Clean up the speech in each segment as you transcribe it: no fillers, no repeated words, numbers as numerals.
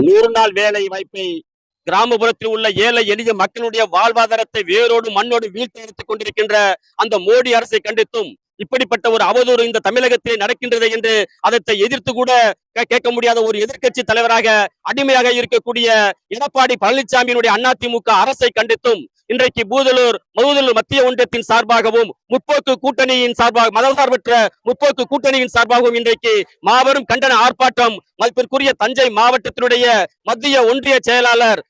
100 நாள் வேலை வாய்ப்பை கிராமப்புறத்தில் உள்ள ஏழை எளிய மக்களுடைய வாழ்வாதாரத்தை வேரோடு மண்ணோடு வீழ்த்தி எடுத்துக் கொண்டிருக்கின்ற அந்த மோடி அரசை கண்டித்தும் இப்படிப்பட்ட ஒரு அவதூறு இந்த தமிழகத்திலே நடக்கின்றது என்று அதை எதிர்த்து கூட கேட்க முடியாத ஒரு எதிர்க்கட்சி தலைவராக அடிமையாக இருக்கக்கூடிய எடப்பாடி பழனிசாமியினுடைய அதிமுக அரசை கண்டித்தும் இன்றைக்கு பூதலூர் மத்திய ஒன்றியத்தின் சார்பாகவும் முற்போக்கு கூட்டணியின் சார்பாக மதசார்பற்ற முற்போக்கு கூட்டணியின் சார்பாகவும் இன்றைக்கு மாபெரும் கண்டன ஆர்ப்பாட்டம் மதிப்பிற்குரிய தஞ்சை மாவட்டத்தினுடைய மத்திய ஒன்றிய செயலாளர்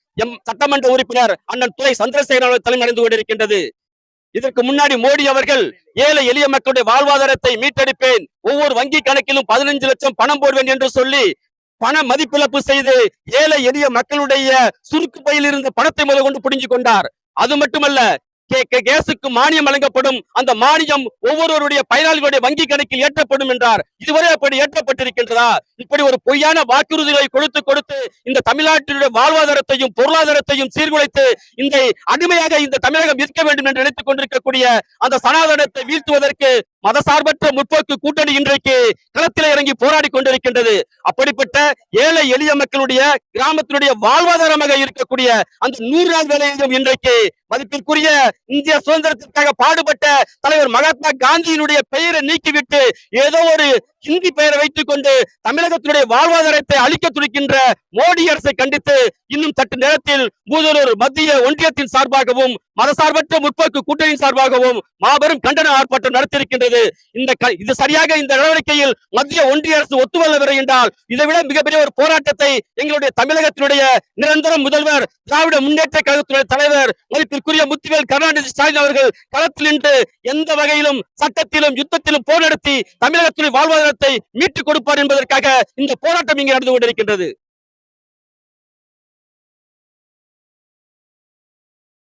சட்டமன்ற உறுப்பினர் அண்ணன் துரை சந்திரசேகரன் தலைமை நடந்து கொண்டிருக்கின்றது. இதற்கு முன்னாடி மோடி அவர்கள் ஏழை எளிய மக்களுடைய வாழ்வாதாரத்தை மீட்டெடுப்பேன், ஒவ்வொரு வங்கி கணக்கிலும் 15 லட்சம் பணம் போடுவேன் என்று சொல்லி பண மதிப்பிழப்பு செய்து ஏழை எளிய மக்களுடைய சுருக்கு பையில் இருந்த பணத்தை முதல் கொண்டு புடுங்கிக் கொண்டார். அது மட்டுமல்ல, கேஸுக்கு மானியம் வழங்கப்படும், அந்த மானியம் ஒவ்வொருவருடைய பயனாளிகளுடைய வங்கி கணக்கில் ஏற்றப்படும் என்றார். இதுவரை அப்படி ஏற்றப்பட்டிருக்கின்றதா? இப்படி ஒரு பொய்யான வாக்குறுதிகளை கொடுத்து இந்த தமிழ்நாட்டினுடைய வாழ்வாதாரத்தையும் பொருளாதாரத்தையும் சீர்குலைத்து இந்த அடிமையாக இந்த தமிழகம் இருக்க வேண்டும் என்று நினைத்துக் கொண்டிருக்கக்கூடிய அந்த சனாதனத்தை வீழ்த்துவதற்கு மதசார்பற்ற முற்போக்கு கூட்டணி இன்றைக்கு களத்தில் இறங்கி போராடி கொண்டிருக்கின்றது. அப்படிப்பட்ட ஏழை எளிய மக்களுடைய கிராமத்தினுடைய வாழ்வாதாரமாக இருக்கக்கூடிய அந்த 100 நாள் வேலையையும் இன்றைக்கு மதிப்பிற்குரிய இந்திய சுதந்திரத்திற்காக பாடுபட்ட தலைவர் மகாத்மா காந்தியினுடைய பெயரை நீக்கிவிட்டு ஏதோ ஒரு ஹிந்தி பெயரை வைத்துக் கொண்டு தமிழகத்தினுடைய வாழ்வாதாரத்தை அளிக்க துடிக்கின்ற மோடி அரசை கண்டித்து இன்னும் சற்று நேரத்தில் பூதலூர் மத்திய ஒன்றியத்தின் சார்பாகவும் மதசார்பற்ற முற்போக்கு கூட்டணியின் சார்பாகவும் மாபெரும் கண்டன ஆர்ப்பாட்டம் நடத்தியிருக்கின்றது. இது சரியாக இந்த நடவடிக்கையில் மத்திய ஒன்றிய அரசு ஒத்துவரவில்லை என்றால் இதைவிட மிகப்பெரிய ஒரு போராட்டத்தை எங்களுடைய தமிழகத்தினுடைய நிரந்தர முதல்வர் திராவிட முன்னேற்ற கழகத்தினுடைய தலைவர் மதிப்பிற்குரிய முத்துவேல் கருணாநிதி ஸ்டாலின் அவர்கள் களத்தில் நின்று எந்த வகையிலும் சட்டத்திலும் யுத்தத்திலும் போர் நடத்தி தமிழகத்தினுடைய வாழ்வாதாரத்தை மீட்டுக் கொடுப்பார் என்பதற்காக இந்த போராட்டம் இங்கே நடந்து கொண்டிருக்கின்றது.